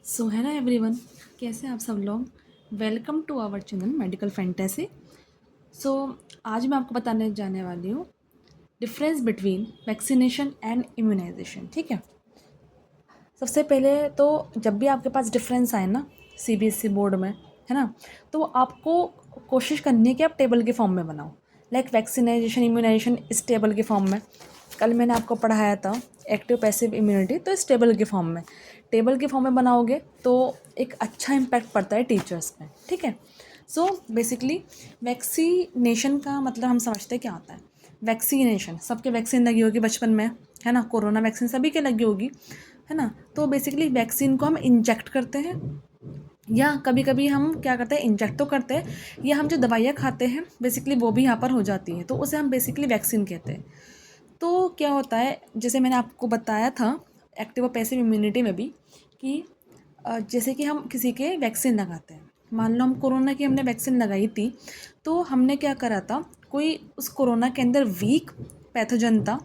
सो है ना एवरीवन, कैसे हैं आप सब लोग। Welcome to our channel medical fantasy. So आज मैं आपको बताने जाने वाली हूँ difference between vaccination and immunisation. ठीक है, सबसे पहले तो जब भी आपके पास डिफरेंस आए ना सीबीएसई बोर्ड में, है ना, तो आपको कोशिश करनी है कि आप टेबल के फॉर्म में बनाओ। लाइक वैक्सीनाइजेशन इम्यूनाइजेशन इस टेबल के फॉर्म में कल मैंने आपको पढ़ाया था एक्टिव पैसिव इम्यूनिटी, तो इस टेबल के फॉर्म में बनाओगे तो एक अच्छा इम्पैक्ट पड़ता है टीचर्स में। ठीक है, सो बेसिकली वैक्सीनेशन का मतलब हम समझते हैं क्या होता है। वैक्सीनेशन, सबके वैक्सीन लगी होगी बचपन में, है ना, कोरोना वैक्सीन सभी के लगी होगी, है ना। तो बेसिकली वैक्सीन को हम इंजेक्ट करते हैं, या कभी कभी हम क्या करते हैं, इंजेक्ट तो करते हैं, या हम जो दवाइयाँ खाते हैं बेसिकली वो भी यहाँ पर हो जाती हैं, तो उसे हम बेसिकली वैक्सीन कहते हैं। तो क्या होता है, जैसे मैंने आपको बताया था एक्टिव और पैसिव इम्यूनिटी में भी कि जैसे कि हम किसी के वैक्सीन लगाते हैं, मान लो हम कोरोना की हमने वैक्सीन लगाई थी, तो हमने क्या करा था, कोई उस कोरोना के अंदर वीक पैथोजन था,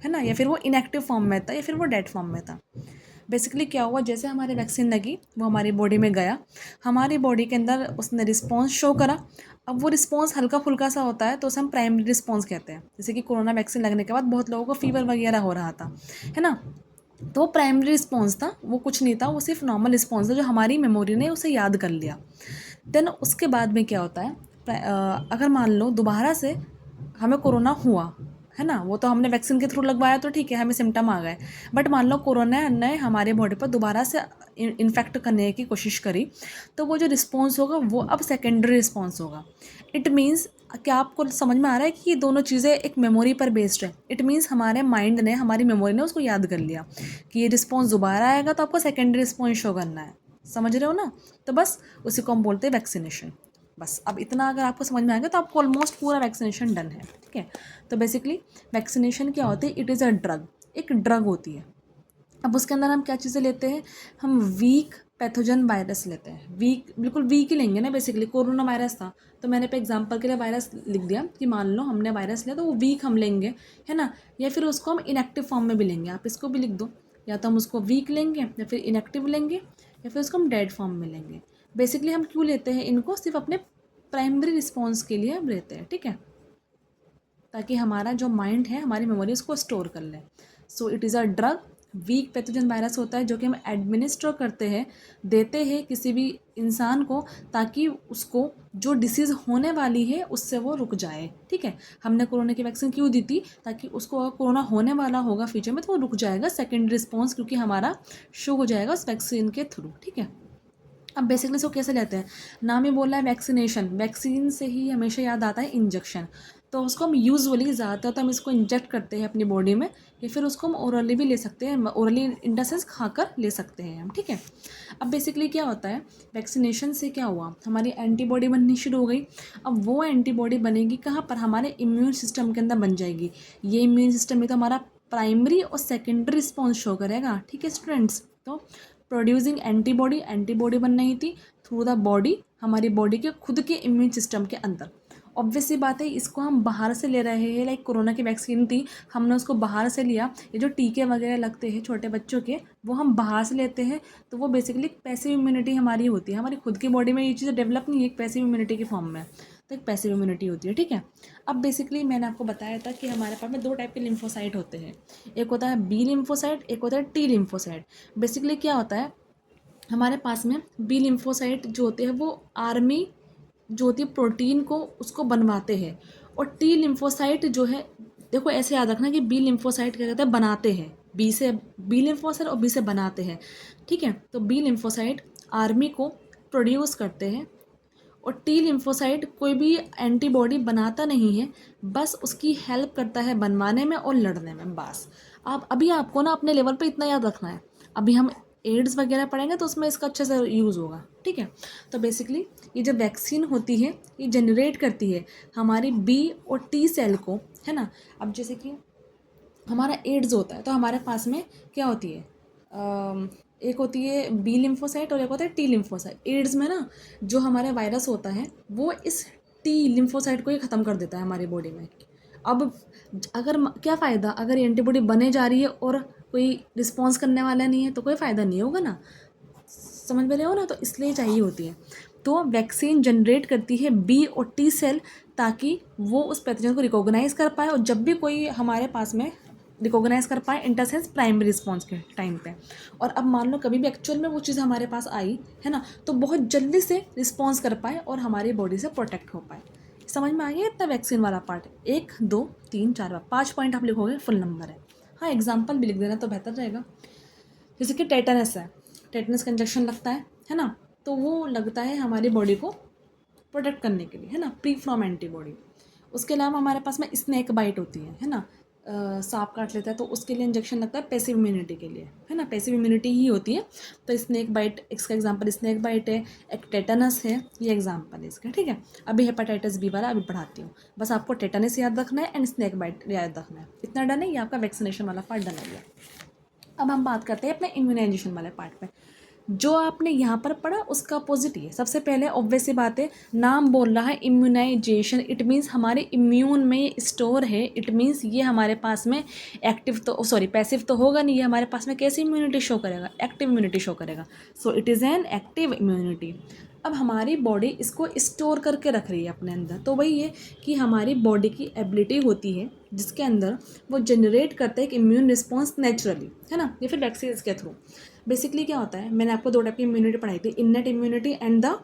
है ना, या फिर वो इनएक्टिव फॉर्म में था, या फिर वो डेड फॉर्म में था। बेसिकली क्या हुआ, जैसे हमारे वैक्सीन लगी वो हमारी बॉडी में गया, हमारी बॉडी के अंदर उसने रिस्पॉन्स शो करा। अब वो रिस्पॉन्स हल्का फुल्का सा होता है तो उसे हम प्राइमरी रिस्पॉन्स कहते हैं। जैसे कि कोरोना वैक्सीन लगने के बाद बहुत लोगों को फीवर वगैरह हो रहा था, है ना, तो वो प्राइमरी रिस्पॉन्स था, वो कुछ नहीं था, वो सिर्फ नॉर्मल रिस्पॉन्स था जो हमारी मेमोरी ने उसे याद कर लिया। देन उसके बाद में क्या होता है, अगर मान लो दोबारा से हमें कोरोना हुआ, है ना, वो तो हमने वैक्सीन के थ्रू लगवाया तो ठीक है, हमें सिम्टम आ गए, बट मान लो कोरोना ने हमारे बॉडी पर दोबारा से इन्फेक्ट करने की कोशिश करी, तो वो जो रिस्पॉन्स होगा वो अब सेकेंडरी रिस्पॉन्स होगा। इट मीन्स, क्या आपको समझ में आ रहा है कि ये दोनों चीज़ें एक मेमोरी पर बेस्ड है। इट मीन्स हमारे माइंड ने, हमारी मेमोरी ने उसको याद कर लिया कि ये रिस्पॉन्स दोबारा आएगा तो आपको सेकेंडरी रिस्पॉन्स शो करना है। समझ रहे हो ना, तो बस उसी को हम बोलते हैं वैक्सीनेशन। बस अब इतना अगर आपको समझ में आएगा तो आपको ऑलमोस्ट पूरा वैक्सीनेशन डन है। ठीक है, तो बेसिकली वैक्सीनेशन क्या होती है, इट इज़ अ ड्रग, एक ड्रग होती है। अब उसके अंदर हम क्या चीज़ें लेते हैं, हम वीक पैथोजन वायरस लेते हैं, वीक बिल्कुल वीक ही लेंगे ना। बेसिकली कोरोना वायरस था तो मैंने पे एग्जांपल के लिए वायरस लिख दिया कि मान लो हमने वायरस लिया तो वो वीक हम लेंगे, है ना, या फिर उसको हम इनएक्टिव फॉर्म में भी लेंगे, आप इसको भी लिख दो, या तो हम उसको वीक लेंगे या फिर इनएक्टिव लेंगे या फिर उसको हम डेड फॉर्म में लेंगे। बेसिकली हम क्यों लेते हैं इनको, सिर्फ अपने प्राइमरी रिस्पॉन्स के लिए हम लेते हैं। ठीक है, ताकि हमारा जो माइंड है, हमारी मेमोरी उसको स्टोर कर ले। So it is a drug, weak pathogen virus होता है जो कि हम एडमिनिस्टर करते हैं, देते हैं किसी भी इंसान को, ताकि उसको जो डिसीज़ होने वाली है उससे वो रुक जाए। ठीक है, हमने कोरोना की वैक्सीन क्यों दी थी, ताकि उसको अगर कोरोना होने वाला होगा फ्यूचर में तो वो रुक जाएगा, सेकेंड रिस्पॉन्स क्योंकि हमारा शो हो जाएगा उस वैक्सीन के थ्रू। ठीक है, अब बेसिकली इसको कैसे लेते हैं, नाम ही बोला है वैक्सीनेशन, वैक्सीन से ही हमेशा याद आता है इंजेक्शन, तो उसको हम यूजुअली ज़्यादातर तो हम इसको इंजेक्ट करते हैं अपनी बॉडी में, या फिर उसको हम ओरली भी ले सकते हैं, ओरली इन द सेंस खाकर ले सकते हैं हम। ठीक है, अब बेसिकली क्या होता है, वैक्सीनेशन से क्या हुआ, हमारी एंटीबॉडी बननी शुरू हो गई। अब वो एंटीबॉडी बनेगी कहाँ पर, हमारे इम्यून सिस्टम के अंदर बन जाएगी। ये इम्यून सिस्टम में तो हमारा प्राइमरी और सेकेंडरी रिस्पॉन्स शो करेगा। ठीक है स्टूडेंट्स, तो प्रोड्यूसिंग एंटीबॉडी, एंटीबॉडी बन रही थी थ्रू द बॉडी, हमारी बॉडी के खुद के इम्यून सिस्टम के अंदर। ऑब्वियस सी बात है, इसको हम बाहर से ले रहे हैं, लाइक कोरोना की वैक्सीन थी, हमने उसको बाहर से लिया। ये जो टीके वगैरह लगते हैं छोटे बच्चों के, वो हम बाहर से लेते हैं, तो वो बेसिकली पैसिव इम्यूनिटी हमारी होती है, हमारी खुद की बॉडी में ये चीज़ें डेवलप नहीं है, एक पैसिव इम्यूनिटी के फॉर्म में, तो एक पैसिव इम्यूनिटी होती है। ठीक है, अब बेसिकली मैंने आपको बताया था कि हमारे पास में दो टाइप के लिम्फोसाइट होते हैं, एक होता है बी लिम्फोसाइट, एक होता है टी लिम्फोसाइट। बेसिकली क्या होता है, हमारे पास में बी लिम्फोसाइट जो होते हैं वो आर्मी जो होती है प्रोटीन को उसको बनवाते हैं, और टी लिम्फोसाइट जो है, देखो ऐसे याद रखना कि बी लिम्फोसाइट क्या कहते हैं, बनाते हैं, बी से बी लिम्फोसाइट और बी से बनाते हैं। ठीक है, तो बी लिम्फोसाइट आर्मी को प्रोड्यूस करते हैं, और टी लिम्फोसाइट कोई भी एंटीबॉडी बनाता नहीं है, बस उसकी हेल्प करता है बनवाने में और लड़ने में। बस आप अभी आपको ना अपने लेवल पे इतना याद रखना है, अभी हम एड्स वगैरह पढ़ेंगे तो उसमें इसका अच्छे से यूज़ होगा। ठीक है, तो बेसिकली ये जो वैक्सीन होती है ये जनरेट करती है हमारी बी और टी सेल को, है ना। अब जैसे कि हमारा एड्स होता है तो हमारे पास में क्या होती है, एक होती है बी लिम्फोसाइट और एक होता है टी लिम्फोसाइट। एड्स में ना जो हमारा वायरस होता है वो इस टी लिम्फोसाइट को ही ख़त्म कर देता है हमारी बॉडी में। अब अगर क्या फ़ायदा, अगर एंटीबॉडी बने जा रही है और कोई रिस्पॉन्स करने वाला नहीं है तो कोई फ़ायदा नहीं होगा ना। समझ में रहे हो ना, तो इसलिए चाहिए होती है। तो वैक्सीन जनरेट करती है बी और टी सेल, ताकि वो उस पैथोजन को रिकॉग्नाइज कर पाए, और जब भी कोई हमारे पास में रिकॉग्नाइज कर पाए इंटरसेंस प्राइमरी रिस्पॉन्स के टाइम पे। और अब मान लो कभी भी एक्चुअल में वो चीज़ हमारे पास आई है ना, तो बहुत जल्दी से रिस्पॉन्स कर पाए और हमारी बॉडी से प्रोटेक्ट हो पाए। समझ में आ गया इतना वैक्सीन वाला पार्ट? 1 2 3 4 5 पॉइंट आप लिखोगे, फुल नंबर है। हाँ, एग्जाम्पल भी लिख देना तो बेहतर रहेगा। जैसे कि टेटनस है, टेटनस का इंजेक्शन लगता है ना, तो वो लगता है हमारी बॉडी को प्रोटेक्ट करने के लिए, है ना, प्री फ्रॉम एंटीबॉडी। उसके अलावा हमारे पास में स्नैक बाइट होती है ना, सांप काट लेता है तो उसके लिए इंजेक्शन लगता है पैसिव इम्यूनिटी के लिए, है ना, पैसिव इम्यूनिटी ही होती है। तो स्नैक बाइट, इसका एग्जांपल स्नैक बाइट है, एक टेटनस है, ये एग्जांपल है इसका, ठीक है। अभी हेपेटाइटिस बी वाला अभी पढ़ाती हूँ, बस आपको टेटनस याद रखना है एंड स्नैक बाइट याद रखना है, इतना डन है, ये आपका वैक्सीनेशन वाला पार्ट डन हो गया। अब हम बात करते हैं अपने इम्यूनाइजेशन वाले पार्ट पे। जो आपने यहाँ पर पढ़ा उसका अपोजिट ही है। सबसे पहले ऑब्वियस सी बात है, नाम बोल रहा है इम्यूनाइजेशन, इट मीन्स हमारे इम्यून में स्टोर है, इट मीन्स ये हमारे पास में एक्टिव तो सॉरी पैसिव तो होगा नहीं, ये हमारे पास में कैसी इम्यूनिटी शो करेगा, एक्टिव इम्यूनिटी शो करेगा। सो it is an active immunity. अब हमारी बॉडी इसको स्टोर करके रख रही है अपने अंदर, तो वही है कि हमारी बॉडी की एबिलिटी होती है जिसके अंदर वो जनरेट करता है एक इम्यून रिस्पॉन्स नेचुरली, है ना, या फिर वैक्सीन के थ्रू। बेसिकली क्या होता है, मैंने आपको 2 टाइप की इम्यूनिटी पढ़ाई थी, innate immunity and the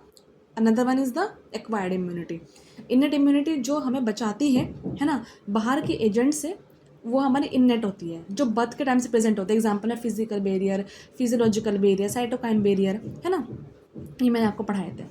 another one is the acquired immunity. Innate immunity जो हमें बचाती है ना, बाहर के एजेंट से, वो हमारी इन्नेट होती है, जो बर्थ के टाइम से प्रेजेंट होते हैं। एग्जाम्पल है physical barrier, physiological barrier, cytokine barrier, है ना, ये मैंने आपको पढ़ाए थे।